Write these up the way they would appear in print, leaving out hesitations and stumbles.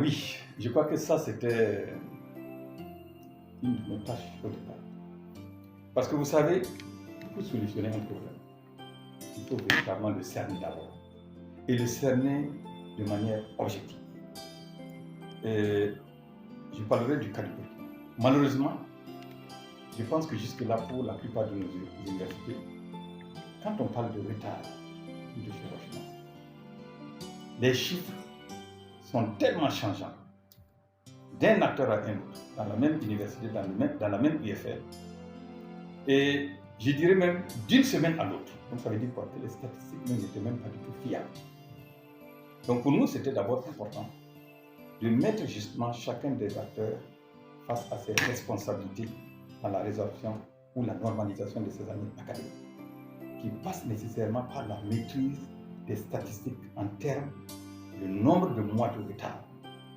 Oui, je crois que ça c'était une de nos tâches au départ. Parce que vous savez, pour solutionner un problème, il faut véritablement le cerner d'abord. Et le cerner de manière objective. Je parlerai du cas du Burkina. Malheureusement, je pense que jusque-là, pour la plupart de nos universités, quand on parle de retard ou de chevauchement, les chiffres sont tellement changeants d'un acteur à un autre, dans la même université, dans la même UFR, et je dirais même d'une semaine à l'autre. Donc ça veut dire quoi? Que les statistiques n'étaient même pas du tout fiables. Donc pour nous, c'était d'abord important de mettre justement chacun des acteurs face à ses responsabilités dans la résolution ou la normalisation de ces années académiques, qui passe nécessairement par la maîtrise des statistiques en termes de nombre de mois de retard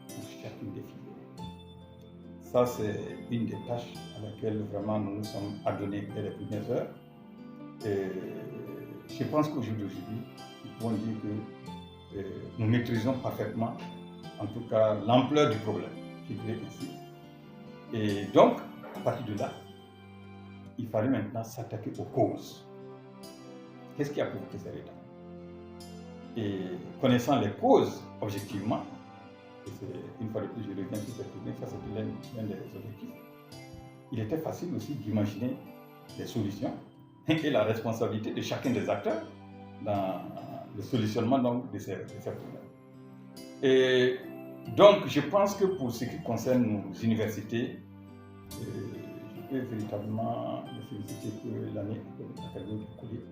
pour chacune des filières. Ça, c'est une des tâches à laquelle vraiment nous nous sommes adonnés dès les premières heures. Et je pense qu'au jour d'aujourd'hui, nous pouvons dire que nous maîtrisons parfaitement, en tout cas, l'ampleur du problème, je dirais ainsi. Et donc, à partir de là, il fallait maintenant s'attaquer aux causes. Qu'est-ce qui a provoqué ces retards? Et connaissant les causes objectivement, et une fois de plus je reviens sur cette tournée, ça c'était l'un des objectifs, il était facile aussi d'imaginer les solutions et la responsabilité de chacun des acteurs dans le solutionnement donc, de ces problèmes. Et donc je pense que pour ce qui concerne nos universités, je peux véritablement me féliciter que l'année académique écoulée,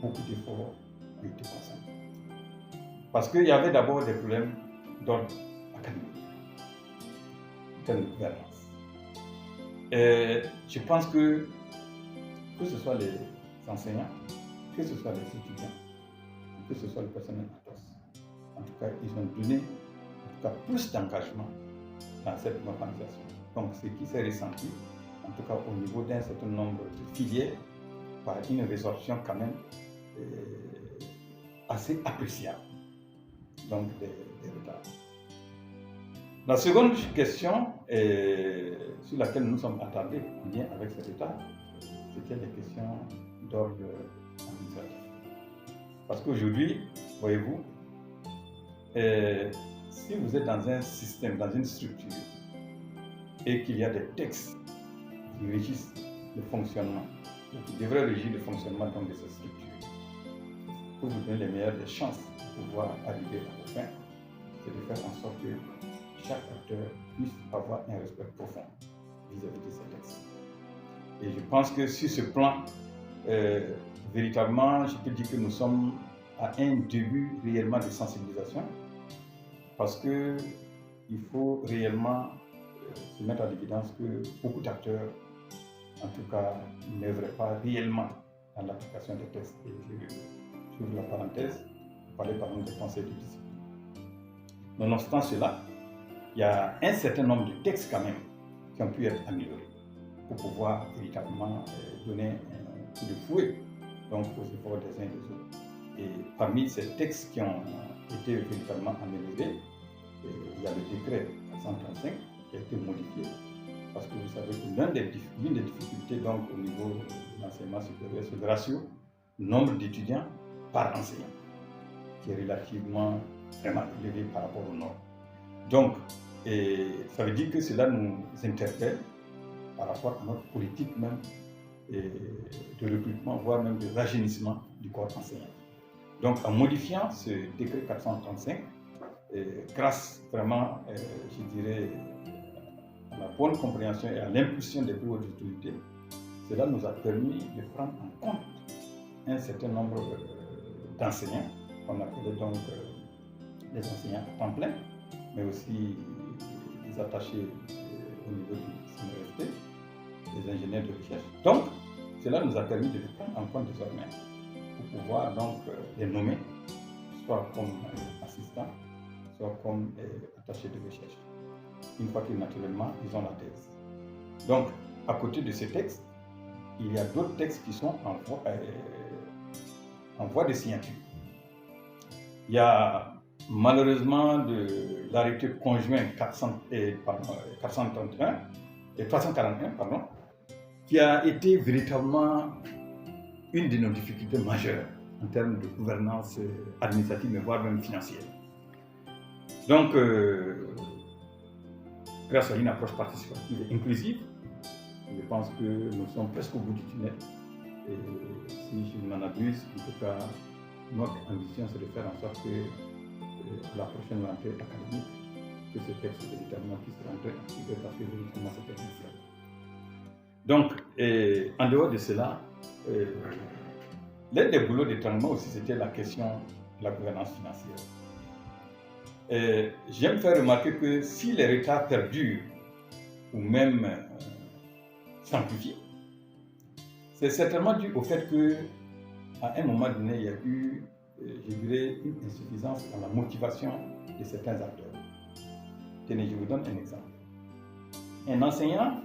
beaucoup d'efforts ont été consentis. Parce qu'il y avait d'abord des problèmes d'ordre académique, en termes de gouvernance. Et je pense que ce soit les enseignants, que ce soit les étudiants, que ce soit le personnel en tout cas, ils ont donné plus d'engagement dans cette normalisation. Donc, ce qui s'est ressenti, en tout cas au niveau d'un certain nombre de filières, par une résorption quand même assez appréciable, donc des retards. La seconde question sur laquelle nous sommes attardés en lien avec ces retards, c'était les questions d'ordre administratif. Parce qu'aujourd'hui, voyez-vous, si vous êtes dans un système, dans une structure, et qu'il y a des textes qui régissent le fonctionnement, qui devraient régir le fonctionnement donc, de cette structure, pour vous donner les meilleures des chances de pouvoir arriver à vos fins, c'est de faire en sorte que chaque acteur puisse avoir un respect profond vis-à-vis de ces textes. Et je pense que sur ce plan, véritablement, je peux dire que nous sommes à un début réellement de sensibilisation, parce qu'il faut réellement se mettre à l'évidence que beaucoup d'acteurs, en tout cas, n'œuvraient pas réellement dans l'application des textes. Et j'ouvre la parenthèse, vous parlez par exemple des conseils de discipline. Nonobstant cela, il y a un certain nombre de textes quand même qui ont pu être améliorés pour pouvoir véritablement donner un coup de fouet donc, aux efforts des uns et des autres. Et parmi ces textes qui ont été véritablement améliorés, il y a le décret 435 qui a été modifié, parce que vous savez que l'une des difficultés donc, au niveau de l'enseignement supérieur, c'est le ratio nombre d'étudiants par enseignant, qui est relativement vraiment élevé par rapport aux normes. Donc, ça veut dire que cela nous interpelle par rapport à notre politique même de recrutement, voire même de rajeunissement du corps enseignant. Donc, en modifiant ce décret 435, grâce vraiment, je dirais, à la bonne compréhension et à l'impulsion des plus hautes autorités, cela nous a permis de prendre en compte un certain nombre d'enseignants, qu'on appelait donc les enseignants à temps plein, mais aussi les attachés au niveau du CNRST, les ingénieurs de recherche. Donc, cela nous a permis de les prendre en compte désormais pour pouvoir donc les nommer, soit comme assistants, soit comme attachés de recherche. Une fois que naturellement, ils ont la thèse. Donc, à côté de ces textes, il y a d'autres textes qui sont en voie de signature. Il y a malheureusement de l'arrêté conjoint 431 et 341, pardon, qui a été véritablement une de nos difficultés majeures en termes de gouvernance administrative, mais voire même financière. Donc, grâce à une approche participative et inclusive, je pense que nous sommes presque au bout du tunnel. Et si je m'en abuse, en tout cas, notre ambition, c'est de faire en sorte que la prochaine rentrée académique, que ce texte véritablement puisse rentrer en vigueur parce que véritablement c'est nécessaire. Donc, en dehors de cela, l'un des boulots d'étranglement aussi, c'était la question de la gouvernance financière. J'aime faire remarquer que si les retards perdurent ou même s'amplifient, c'est certainement dû au fait qu'à un moment donné, il y a eu, je dirais, une insuffisance dans la motivation de certains acteurs. Tenez, je vous donne un exemple. Un enseignant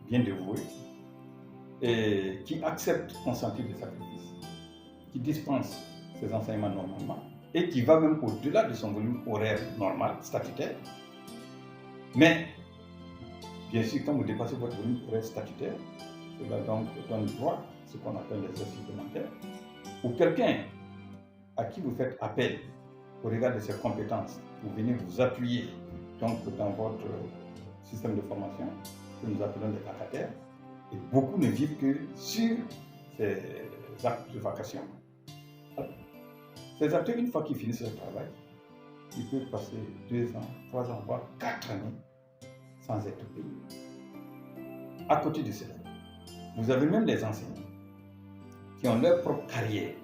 bien dévoué et qui accepte consentir des sacrifices, qui dispense ses enseignements normalement et qui va même au-delà de son volume horaire normal, statutaire. Mais, bien sûr, quand vous dépassez votre volume horaire statutaire, cela donc donne droit à ce qu'on appelle les heures supplémentaires, ou quelqu'un à qui vous faites appel au regard de ses compétences, vous venez vous appuyer donc dans votre système de formation, que nous appelons des vacataires, et beaucoup ne vivent que sur ces actes de vacation. Ces acteurs, une fois qu'ils finissent leur travail, ils peuvent passer 2 ans, 3 ans, voire 4 années sans être payés. À côté de cela, vous avez même des enseignants qui ont leur propre carrière.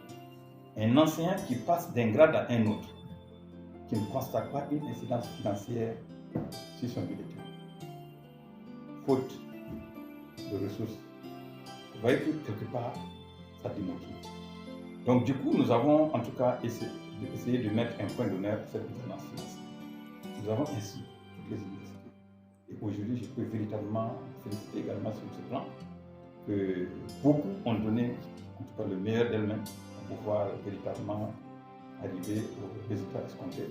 Un enseignant qui passe d'un grade à un autre, qui ne constate pas une incidence financière sur son bulletin. Faute de ressources. Vous voyez que quelque part, ça démotive. Donc du coup, nous avons en tout cas essayé de mettre un point d'honneur à cette gouvernance financière. Nous avons ainsi toutes les universités. Et aujourd'hui, je peux véritablement féliciter également sur ce plan que beaucoup ont donné, en tout cas le meilleur d'elles-mêmes, pour pouvoir véritablement arriver aux résultats escomptés.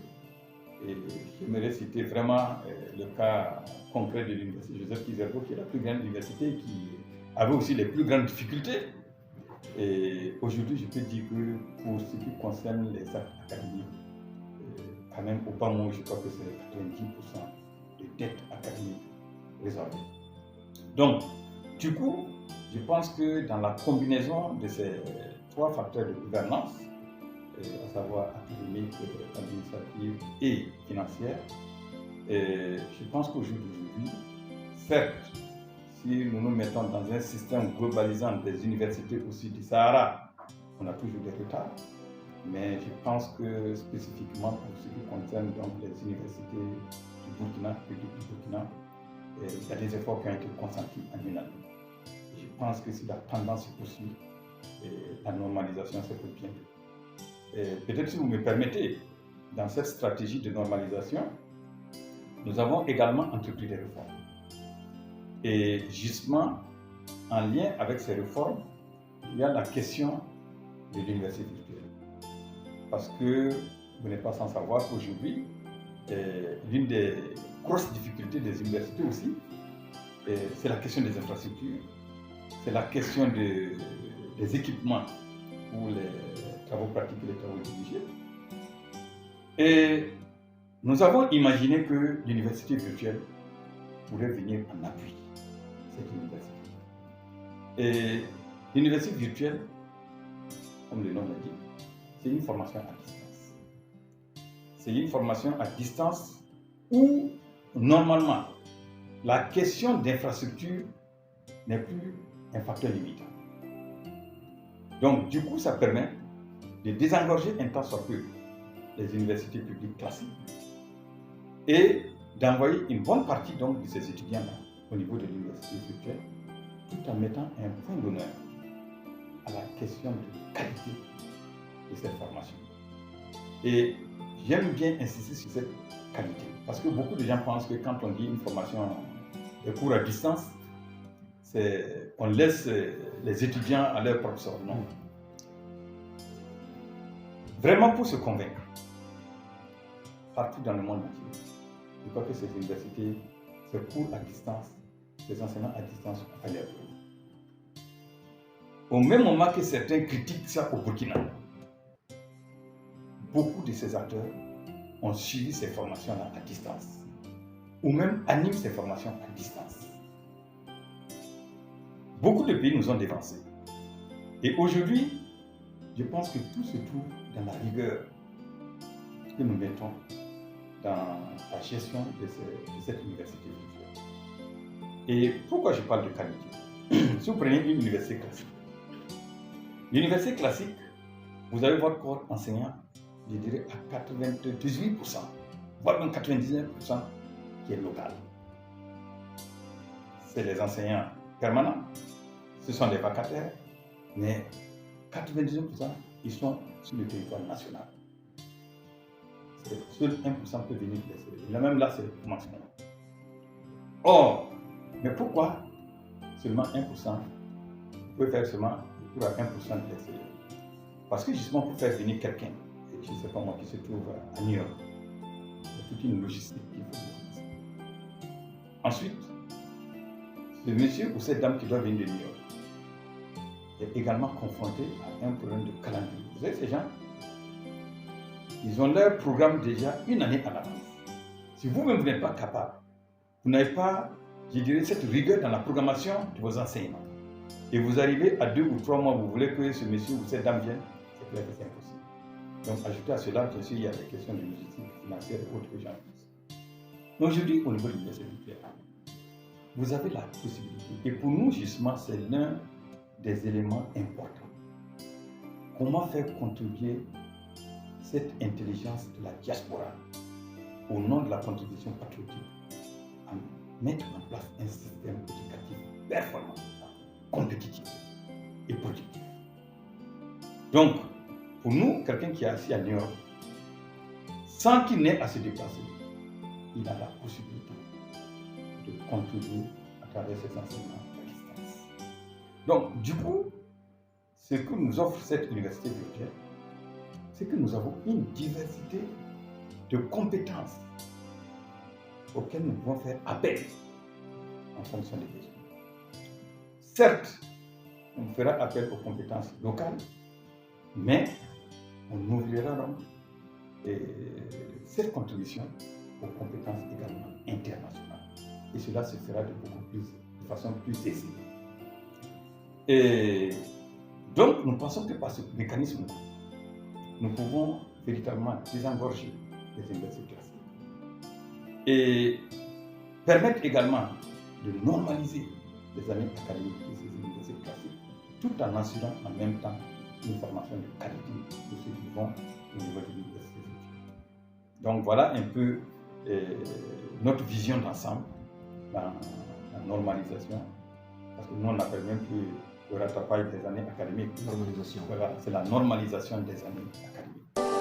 Et j'aimerais citer vraiment le cas concret de l'université Joseph Kizerbo, qui est la plus grande université, qui avait aussi les plus grandes difficultés. Et aujourd'hui, je peux dire que pour ce qui concerne les actes académiques, quand même au bas mot, je crois que c'est 90% des dettes académiques résolvées. Donc, du coup, je pense que dans la combinaison de ces 3 facteurs de gouvernance, à savoir académique, administrative et financière, je pense qu'aujourd'hui, certes, si nous nous mettons dans un système globalisant des universités aussi du Sahara, on a toujours des retards, mais je pense que spécifiquement pour ce qui concerne donc les universités du Burkina, du Burkina, il y a des efforts qui ont été consentis en une année. Je pense que si la tendance se poursuit, la normalisation se peut bientôt. Peut-être si vous me permettez, dans cette stratégie de normalisation, nous avons également entrepris des réformes. Et justement, en lien avec ces réformes, il y a la question de l'université virtuelle. Parce que vous n'êtes pas sans savoir qu'aujourd'hui, l'une des grosses difficultés des universités aussi, c'est la question des infrastructures, c'est la question des équipements pour les travaux pratiques et les travaux dirigés. Et nous avons imaginé que l'université virtuelle pourrait venir en appui de cette université. Et l'université virtuelle, comme le nom l'a dit, c'est une formation à distance. C'est une formation à distance où, normalement, la question d'infrastructure n'est plus un facteur limitant. Donc, du coup, ça permet de désengorger un tant soit peu les universités publiques classiques et d'envoyer une bonne partie donc, de ces étudiants-là au niveau de l'université virtuelle, tout en mettant un point d'honneur à la question de qualité de cette formation. Et j'aime bien insister sur cette qualité, parce que beaucoup de gens pensent que quand on dit une formation de cours à distance, on laisse les étudiants à leur propre sort. Non. Vraiment, pour se convaincre partout dans le monde entier. Je crois que ces universités, ces cours à distance, ces enseignants à distance ont fait leur preuve. Au même moment que certains critiquent ça au Burkina, beaucoup de ces acteurs ont suivi ces formations-là à distance, ou même animent ces formations à distance. Beaucoup de pays nous ont dévancés. Et aujourd'hui, je pense que tout se trouve dans la rigueur que nous mettons dans la gestion de cette université virtuelle. Et pourquoi je parle de qualité? Si vous prenez une université classique, l'université classique, vous avez votre corps enseignant, je dirais à 98%, voire même 99% qui est local. C'est les enseignants permanents, ce sont des vacataires, mais 99% ils sont sur le territoire national. Seul 1% peut venir de l'extérieur. Et même là, c'est le maximum. Or, mais pourquoi seulement 1%? Vous pouvez faire seulement pour 1% de l'extérieur. Parce que justement, pour faire venir quelqu'un, je ne sais pas moi, qui se trouve à New York, il y a toute une logistique qu'il faut faire. Ensuite, ce monsieur ou cette dame qui doit venir de New York est également confronté à un problème de calendrier. Vous savez, ces gens, ils ont leur programme déjà une année à l'avance. Si vous-même vous n'êtes pas capable, vous n'avez pas, je dirais, cette rigueur dans la programmation de vos enseignements, et vous arrivez à 2 ou 3 mois, vous voulez que ce monsieur ou cette dame vienne, c'est clair que c'est impossible. Donc, ajoutez à cela, bien sûr, il y a des questions de logistique financière et autres que j'en pense. Mais aujourd'hui, au niveau de l'université virtuelle, vous avez la possibilité, et pour nous, justement, c'est l'un des éléments importants. Comment faire contribuer cette intelligence de la diaspora au nom de la contribution patriotique à mettre en place un système éducatif performant, compétitif et productif. Donc, pour nous, quelqu'un qui est assis à New York, sans qu'il n'ait à se déplacer, il a la possibilité de contribuer à travers ses enseignements à distance. Donc, du coup, ce que nous offre cette université virtuelle, c'est que nous avons une diversité de compétences auxquelles nous pouvons faire appel en fonction des besoins. Certes, on fera appel aux compétences locales, mais on ouvrira donc cette contribution aux compétences également internationales. Et cela se fera de façon plus aisée. Et donc, nous pensons que par ce mécanisme-là, nous pouvons véritablement désengorger les universités classiques et permettre également de normaliser les années académiques de ces universités classiques, tout en assurant en même temps une formation de qualité de ceux qui vont au niveau de l'université. Donc voilà un peu notre vision d'ensemble dans la normalisation, parce que nous on n'appelle même plus le rattrapage des années académiques. Normalisation. Voilà, c'est la normalisation des années académiques.